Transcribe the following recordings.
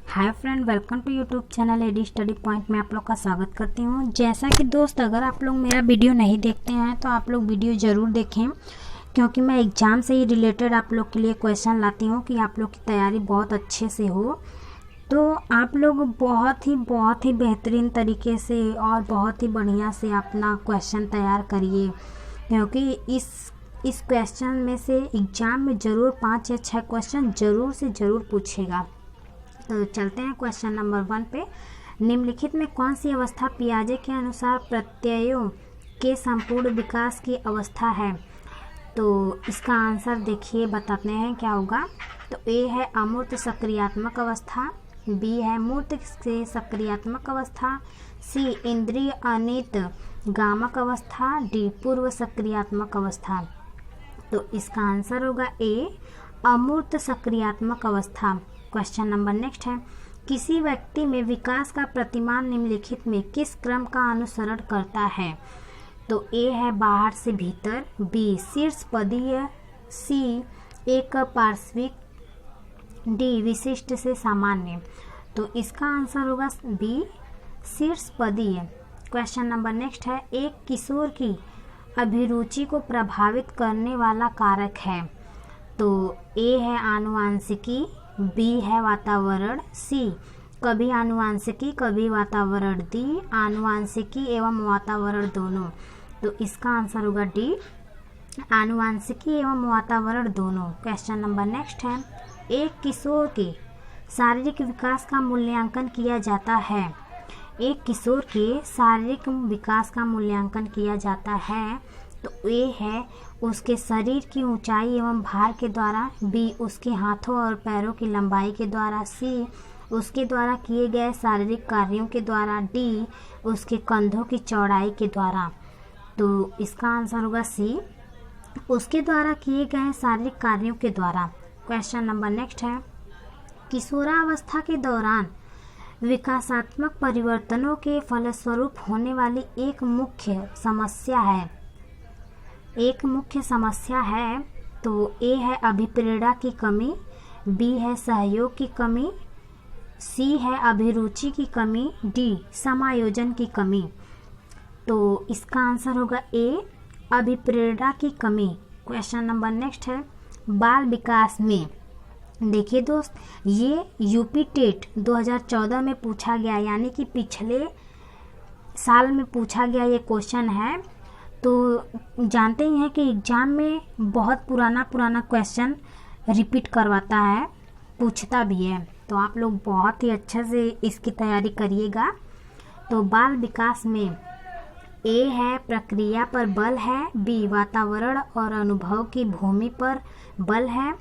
Hi friend, welcome to YouTube channel AD study point में आप लोग का स्वागत करती हूँ। जैसा कि दोस्त, अगर आप लोग मेरा वीडियो नहीं देखते हैं तो आप लोग वीडियो ज़रूर देखें, क्योंकि मैं एग्ज़ाम से ही रिलेटेड आप लोग के लिए क्वेश्चन लाती हूँ कि आप लोग की तैयारी बहुत अच्छे से हो। तो आप लोग बहुत ही बेहतरीन तरीके से और बहुत ही बढ़िया से अपना क्वेश्चन तैयार करिए, क्योंकि इस क्वेश्चन में से एग्ज़ाम में ज़रूर 5 या 6 क्वेश्चन ज़रूर से ज़रूर पूछेगा। तो चलते हैं क्वेश्चन नंबर 1 पे। निम्नलिखित में कौन सी अवस्था पियाजे के अनुसार प्रत्ययों के संपूर्ण विकास की अवस्था है? तो इसका आंसर देखिए, बताते हैं क्या होगा। तो ए है अमूर्त सक्रियात्मक अवस्था, बी है मूर्त से सक्रियात्मक अवस्था, सी इंद्रिय अनित गामक अवस्था, डी पूर्व सक्रियात्मक अवस्था। तो इसका आंसर होगा ए अमूर्त सक्रियात्मक अवस्था। क्वेश्चन नंबर नेक्स्ट है, किसी व्यक्ति में विकास का प्रतिमान निम्नलिखित में किस क्रम का अनुसरण करता है? तो ए है बाहर से भीतर, बी शीर्ष पदीय, सी एक पार्श्विक, डी विशिष्ट से सामान्य। तो इसका आंसर होगा बी शीर्ष पदीय। क्वेश्चन नंबर नेक्स्ट है, एक किशोर की अभिरुचि को प्रभावित करने वाला कारक है? तो ए है आनुवांशिकी, बी है वातावरण, सी कभी आनुवांशिकी कभी वातावरण, डी आनुवांशिकी एवं वातावरण दोनों। तो इसका आंसर होगा डी आनुवांशिकी एवं वातावरण दोनों। क्वेश्चन नंबर नेक्स्ट है, एक किशोर के शारीरिक विकास का मूल्यांकन किया जाता है? एक किशोर के शारीरिक विकास का मूल्यांकन किया जाता है तो ए है उसके शरीर की ऊंचाई एवं भार के द्वारा, बी उसके हाथों और पैरों की लंबाई के द्वारा, सी उसके द्वारा किए गए शारीरिक कार्यों के द्वारा, डी उसके कंधों की चौड़ाई के द्वारा। तो इसका आंसर होगा सी उसके द्वारा किए गए शारीरिक कार्यों के द्वारा। क्वेश्चन नंबर नेक्स्ट है, किशोरावस्था के दौरान विकासात्मक परिवर्तनों के फलस्वरूप होने वाली एक मुख्य समस्या है। तो ए है अभिप्रेरणा की कमी, बी है सहयोग की कमी, सी है अभिरुचि की कमी, डी समायोजन की कमी। तो इसका आंसर होगा ए अभिप्रेरणा की कमी। क्वेश्चन नंबर नेक्स्ट है, बाल विकास में, देखिए दोस्त, ये यूपी टेट 2014 में पूछा गया, यानी कि पिछले साल में पूछा गया ये क्वेश्चन है। तो जानते ही हैं कि एग्ज़ाम में बहुत पुराना क्वेश्चन रिपीट करवाता है, पूछता भी है। तो आप लोग बहुत ही अच्छे से इसकी तैयारी करिएगा। तो बाल विकास में ए है प्रक्रिया पर बल है, बी वातावरण और अनुभव की भूमि पर बल है,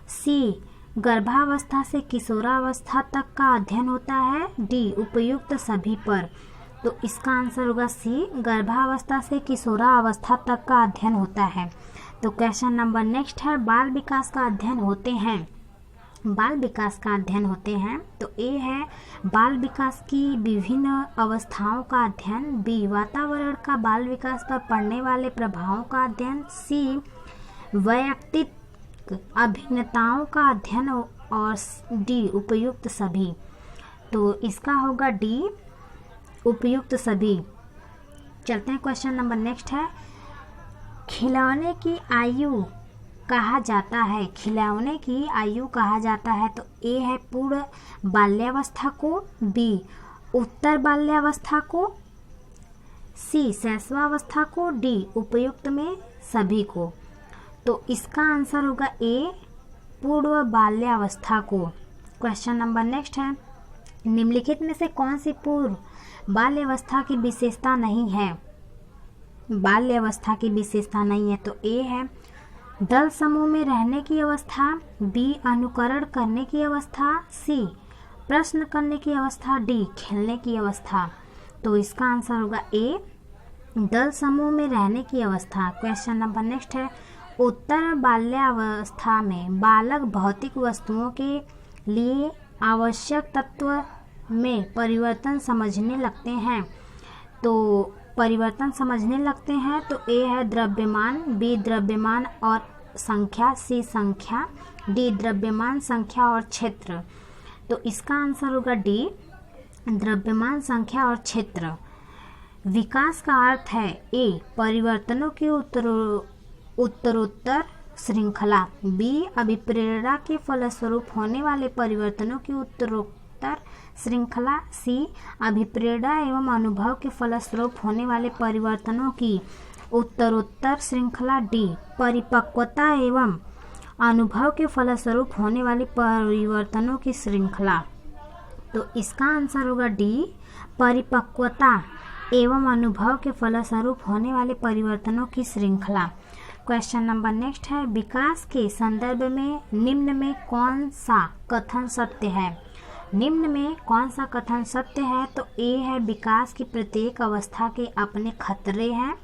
सी गर्भावस्था से किशोरावस्था तक का अध्ययन होता है, डी उपयुक्त सभी पर। तो इसका आंसर होगा सी गर्भावस्था से किशोरावस्था तक का अध्ययन होता है। तो क्वेश्चन नंबर नेक्स्ट है, बाल विकास का अध्ययन होते हैं। तो ए है बाल विकास की विभिन्न अवस्थाओं का अध्ययन, बी वातावरण का बाल विकास पर पड़ने वाले प्रभावों का अध्ययन, सी वैयक्तिक अभिन्नताओं का अध्ययन और डी उपयुक्त सभी। तो इसका होगा डी उपयुक्त सभी। चलते हैं क्वेश्चन नंबर नेक्स्ट है, खिलौने की आयु कहा जाता है? तो ए है पूर्ण बाल्यावस्था को, बी उत्तर बाल्यावस्था को, सी शैशवावस्था को, डी उपयुक्त में सभी को। तो इसका आंसर होगा ए पूर्व बाल्यावस्था को। क्वेश्चन नंबर नेक्स्ट है, निम्नलिखित में से कौन सी पूर्व बाल्यावस्था की विशेषता नहीं है? तो ए है दल समूह में रहने की अवस्था, बी अनुकरण करने की अवस्था, सी प्रश्न करने की अवस्था, डी खेलने की अवस्था। तो इसका आंसर होगा ए दल समूह में रहने की अवस्था। क्वेश्चन नंबर नेक्स्ट है, उत्तर बाल्यावस्था में बालक भौतिक वस्तुओं के लिए आवश्यक तत्व में परिवर्तन समझने लगते हैं। तो ए है द्रव्यमान, बी द्रव्यमान और संख्या, सी संख्या, डी द्रव्यमान संख्या और क्षेत्र। तो इसका आंसर होगा डी, द्रव्यमान, संख्या और क्षेत्र। विकास का अर्थ है ए, परिवर्तनों की उत्तरोत्तर श्रृंखला, बी, अभिप्रेरणा के फलस्वरूप होने वाले परिवर्तनों की उत्तरोत्तर श्रृंखला, सी, अभिप्रेरणा एवं अनुभव के फलस्वरूप होने वाले परिवर्तनों की उत्तरोत्तर श्रृंखला, डी, परिपक्वता एवं अनुभव के फलस्वरूप होने वाले परिवर्तनों की श्रृंखला। तो इसका आंसर होगा डी, परिपक्वता एवं अनुभव के फलस्वरूप होने वाले परिवर्तनों की श्रृंखला। क्वेश्चन नंबर नेक्स्ट है, विकास के संदर्भ में निम्न में कौन सा कथन सत्य है? निम्न में कौन सा कथन सत्य है? तो ए है, विकास की प्रत्येक अवस्था के अपने खतरे हैं।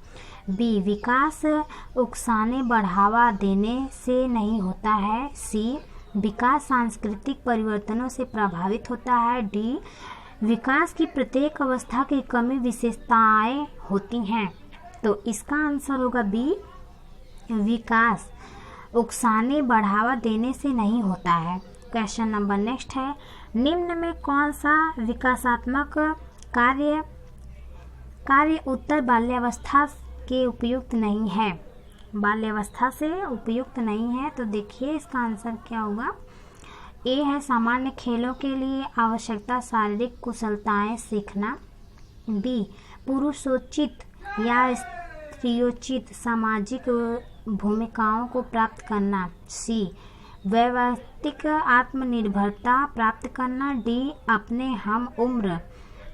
बी, विकास उकसाने बढ़ावा देने से नहीं होता है। सी, विकास सांस्कृतिक परिवर्तनों से प्रभावित होता है। डी, विकास की प्रत्येक अवस्था की कमी विशेषताएं होती हैं। तो इसका आंसर होगा बी, विकास उकसाने बढ़ावा देने से नहीं होता है। क्वेश्चन नंबर नेक्स्ट है, निम्न में कौन सा विकासात्मक कार्य उत्तर बाल्यावस्था के उपयुक्त नहीं है? बाल्यावस्था से उपयुक्त नहीं है। तो देखिए इसका आंसर क्या होगा। ए है, सामान्य खेलों के लिए आवश्यकता शारीरिक कुशलताएं सीखना। बी, पुरुषोचित या स्त्रियोचित सामाजिक भूमिकाओं को प्राप्त करना। सी, वैयक्तिक आत्मनिर्भरता प्राप्त करना। डी, अपने हम उम्र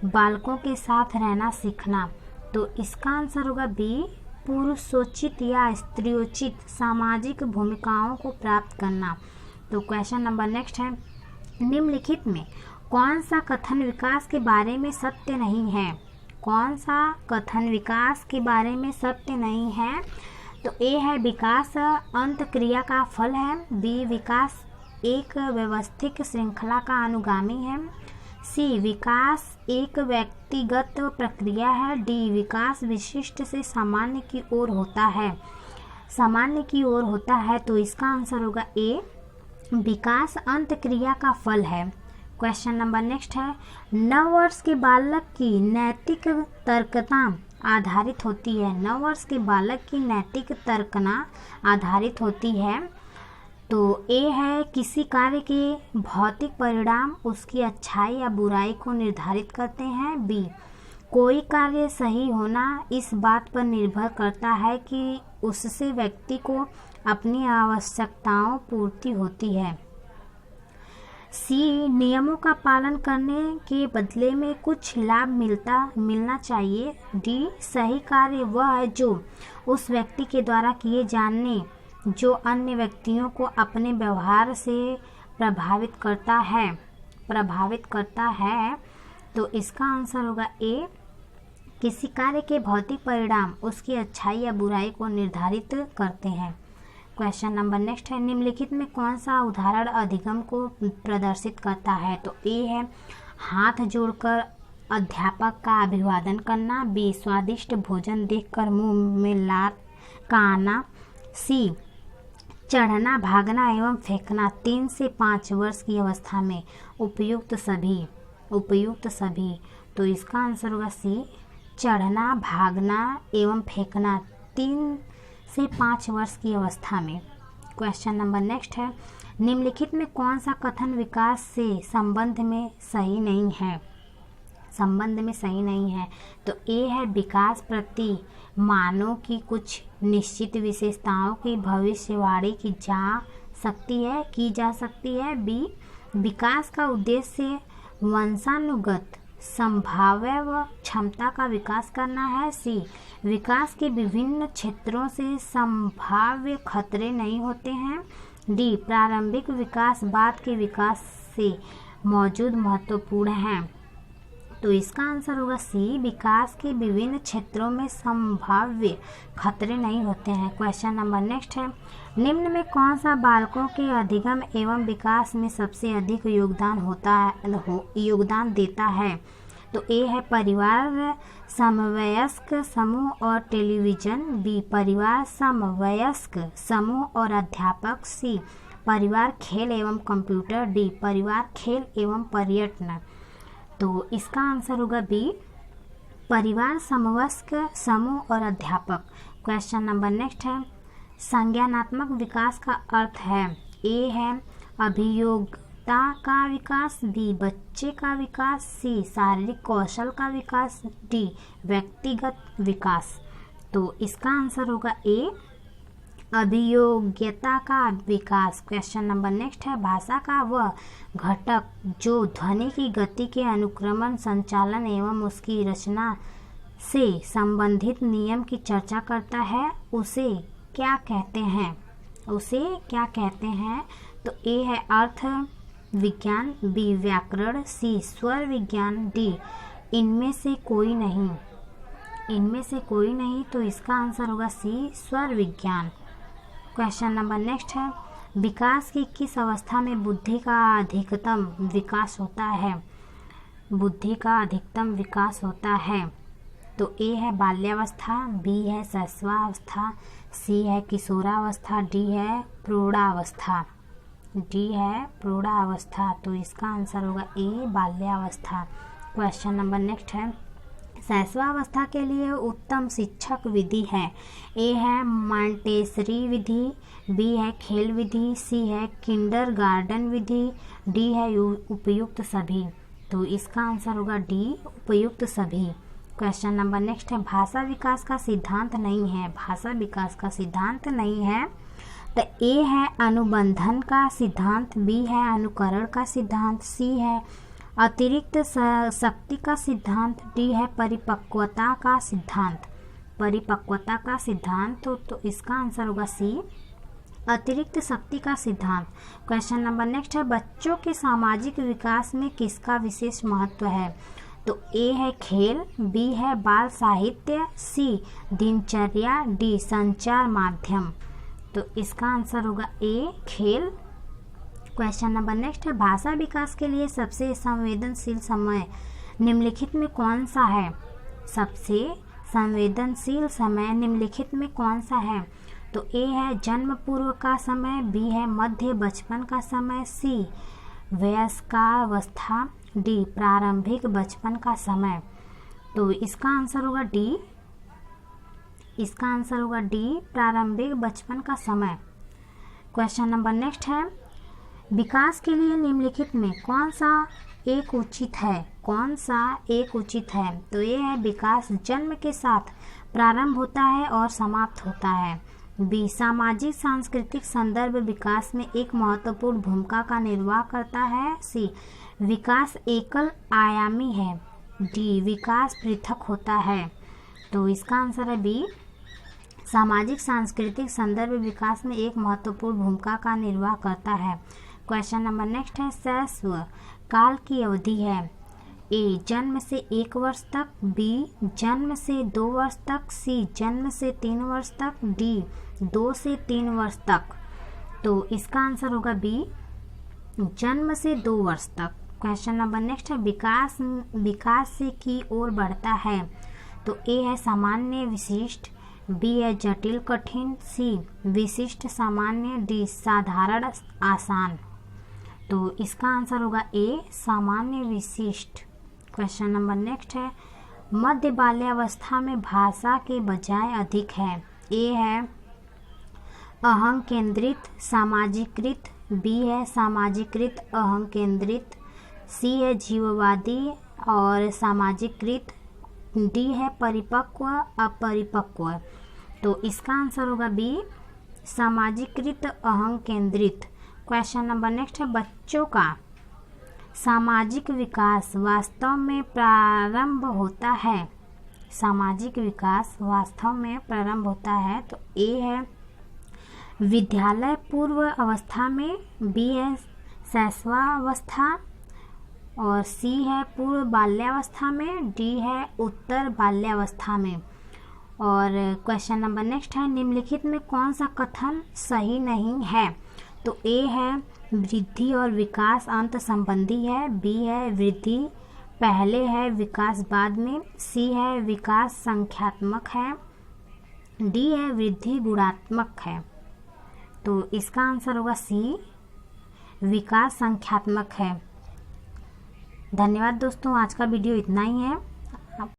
बालकों के साथ रहना सीखना। तो इसका आंसर होगा बी, पुरुषोचित या स्त्रियोचित सामाजिक भूमिकाओं को प्राप्त करना। तो क्वेश्चन नंबर नेक्स्ट है, निम्नलिखित में कौन सा कथन विकास के बारे में सत्य नहीं है? कौन सा कथन विकास के बारे में सत्य नहीं है? तो ए है, विकास अंतक्रिया का फल है। बी, विकास एक व्यवस्थित श्रृंखला का अनुगामी है। सी, विकास एक व्यक्तिगत प्रक्रिया है। डी, विकास विशिष्ट से सामान्य की ओर होता है, सामान्य की ओर होता है। तो इसका आंसर होगा ए, विकास अंतक्रिया का फल है। क्वेश्चन नंबर नेक्स्ट है, 9 वर्ष के बालक की नैतिक तर्कता आधारित होती है। 9 वर्ष के बालक की नैतिक तर्कना आधारित होती है। तो ए है, किसी कार्य के भौतिक परिणाम उसकी अच्छाई या बुराई को निर्धारित करते हैं। बी, कोई कार्य सही होना इस बात पर निर्भर करता है कि उससे व्यक्ति को अपनी आवश्यकताओं पूर्ति होती है। सी, नियमों का पालन करने के बदले में कुछ लाभ मिलना चाहिए। डी, सही कार्य वह है जो उस व्यक्ति के द्वारा किए जाने जो अन्य व्यक्तियों को अपने व्यवहार से प्रभावित करता है। तो इसका आंसर होगा ए, किसी कार्य के भौतिक परिणाम उसकी अच्छाई या बुराई को निर्धारित करते हैं। क्वेश्चन नंबर नेक्स्ट है, निम्नलिखित में कौन सा उदाहरण अधिगम को प्रदर्शित करता है? तो ए है, हाथ जोड़कर अध्यापक का अभिवादन करना। बी, स्वादिष्ट भोजन देखकर मुंह में लात का आना। सी, चढ़ना, भागना एवं फेंकना 3 से 5 वर्ष की अवस्था में उपयुक्त सभी। तो इसका आंसर होगा सी, चढ़ना, भागना एवं फेंकना 3 से 5 वर्ष की अवस्था में। क्वेश्चन नंबर नेक्स्ट है, निम्नलिखित में कौन सा कथन विकास से संबंध में सही नहीं है? तो ए है, विकास प्रति मानव की कुछ निश्चित विशेषताओं की भविष्यवाणी की जा सकती है। बी, विकास का उद्देश्य वंशानुगत संभाव्य क्षमता का विकास करना है। सी, विकास के विभिन्न क्षेत्रों से संभाव्य खतरे नहीं होते हैं। डी, प्रारंभिक विकास बाद के विकास से मौजूद महत्वपूर्ण है। तो इसका आंसर होगा सी, विकास के विभिन्न क्षेत्रों में संभाव्य खतरे नहीं होते हैं। क्वेश्चन नंबर नेक्स्ट है, निम्न में कौन सा बालकों के अधिगम एवं विकास में सबसे अधिक योगदान देता है? तो ए है, परिवार, समवयस्क समूह और टेलीविज़न। बी, परिवार, समवयस्क समूह और अध्यापक। सी, परिवार, खेल एवं कंप्यूटर, डी परिवार, खेल एवं पर्यटन। तो इसका आंसर होगा बी परिवार, समवयस्क, समूह और अध्यापक। क्वेश्चन नंबर नेक्स्ट है, संज्ञानात्मक विकास का अर्थ है, ए है अभियोग्यता का विकास, बी बच्चे का विकास, सी शारीरिक कौशल का विकास, डी व्यक्तिगत विकास। तो इसका आंसर होगा ए अभियोग्यता का विकास। क्वेश्चन नंबर नेक्स्ट है, भाषा का वह घटक जो ध्वनि की गति के अनुक्रमण, संचालन एवं उसकी रचना से संबंधित नियम की चर्चा करता है, उसे क्या कहते हैं? उसे क्या कहते हैं? तो ए है अर्थ विज्ञान, बी व्याकरण, सी स्वर विज्ञान, डी इनमें से कोई नहीं। इनमें से कोई नहीं, तो इसका आंसर होगा सी स्वर विज्ञान। क्वेश्चन नंबर नेक्स्ट है, विकास की किस अवस्था में बुद्धि का अधिकतम विकास होता है? बुद्धि का अधिकतम विकास होता है। तो ए है बाल्यावस्था, बी है शैशवावस्था, सी है किशोरावस्था, डी है प्रौढ़ावस्था। डी है प्रौढ़ावस्था। तो इसका आंसर होगा ए बाल्यावस्था। क्वेश्चन नंबर नेक्स्ट है, शैशवावस्था के लिए उत्तम शिक्षक विधि है, ए है मॉन्टेसरी विधि, बी है खेल विधि, सी है किंडरगार्टन विधि, डी है उपयुक्त सभी। तो इसका आंसर होगा डी उपयुक्त सभी। क्वेश्चन नंबर नेक्स्ट है, भाषा विकास का सिद्धांत नहीं है। भाषा विकास का सिद्धांत नहीं है, तो ए है अनुबंधन का सिद्धांत, बी है अनुकरण का सिद्धांत, सी है अतिरिक्त शक्ति का सिद्धांत, डी है परिपक्वता का सिद्धांत। परिपक्वता का सिद्धांत। तो इसका आंसर होगा सी अतिरिक्त शक्ति का सिद्धांत। क्वेश्चन नंबर नेक्स्ट है, बच्चों के सामाजिक विकास में किसका विशेष महत्व है? तो ए है खेल, बी है बाल साहित्य, सी दिनचर्या, डी संचार माध्यम। तो इसका आंसर होगा ए खेल। क्वेश्चन नंबर नेक्स्ट है, भाषा विकास के लिए सबसे संवेदनशील समय निम्नलिखित में कौन सा है? सबसे संवेदनशील समय निम्नलिखित में कौन सा है? तो ए है जन्म पूर्व का समय, बी है मध्य बचपन का समय, सी वयस्कावस्था, डी प्रारंभिक बचपन का समय। तो इसका आंसर होगा डी। इसका आंसर होगा डी प्रारंभिक बचपन का समय। क्वेश्चन नंबर नेक्स्ट है, विकास के लिए निम्नलिखित में कौन सा एक उचित है? कौन सा एक उचित है? तो ये है विकास जन्म के साथ प्रारंभ होता है और समाप्त होता है, बी सामाजिक सांस्कृतिक संदर्भ विकास में एक महत्वपूर्ण भूमिका का निर्वाह करता है, सी विकास एकल आयामी है, डी विकास पृथक होता है। तो इसका आंसर है बी सामाजिक सांस्कृतिक संदर्भ विकास में एक महत्वपूर्ण भूमिका का निर्वाह करता है। क्वेश्चन नंबर नेक्स्ट है, शैशव काल की अवधि है, ए जन्म से 1 वर्ष तक, बी जन्म से 2 वर्ष तक, सी जन्म से 3 वर्ष तक, डी 2 से 3 वर्ष तक। तो इसका आंसर होगा बी जन्म से 2 वर्ष तक। क्वेश्चन नंबर नेक्स्ट है, विकास से की ओर बढ़ता है, तो ए है सामान्य विशिष्ट, बी है जटिल कठिन, सी विशिष्ट सामान्य, डी साधारण आसान। तो इसका आंसर होगा ए सामान्य विशिष्ट। क्वेश्चन नंबर नेक्स्ट है, मध्य बाल्यावस्था में भाषा के बजाय अधिक है, ए है अहं केंद्रित सामाजिकृत, बी है सामाजिकृत अहं केंद्रित, सी है जीववादी और सामाजिकृत, डी है परिपक्व अपरिपक्व। तो इसका आंसर होगा बी सामाजिकृत अहं केंद्रित। क्वेश्चन नंबर नेक्स्ट है, बच्चों का सामाजिक विकास वास्तव में प्रारंभ होता है, सामाजिक विकास वास्तव में प्रारंभ होता है, तो ए है विद्यालय पूर्व अवस्था में, बी है शैशवावस्था और सी है पूर्व बाल्यावस्था में, डी है उत्तर बाल्यावस्था में। और क्वेश्चन नंबर नेक्स्ट है, निम्नलिखित में कौन सा कथन सही नहीं है? तो ए है वृद्धि और विकास अंत संबंधी है, बी है वृद्धि पहले है विकास बाद में, सी है विकास संख्यात्मक है, डी है वृद्धि गुणात्मक है। तो इसका आंसर होगा सी विकास संख्यात्मक है। धन्यवाद दोस्तों, आज का वीडियो इतना ही है।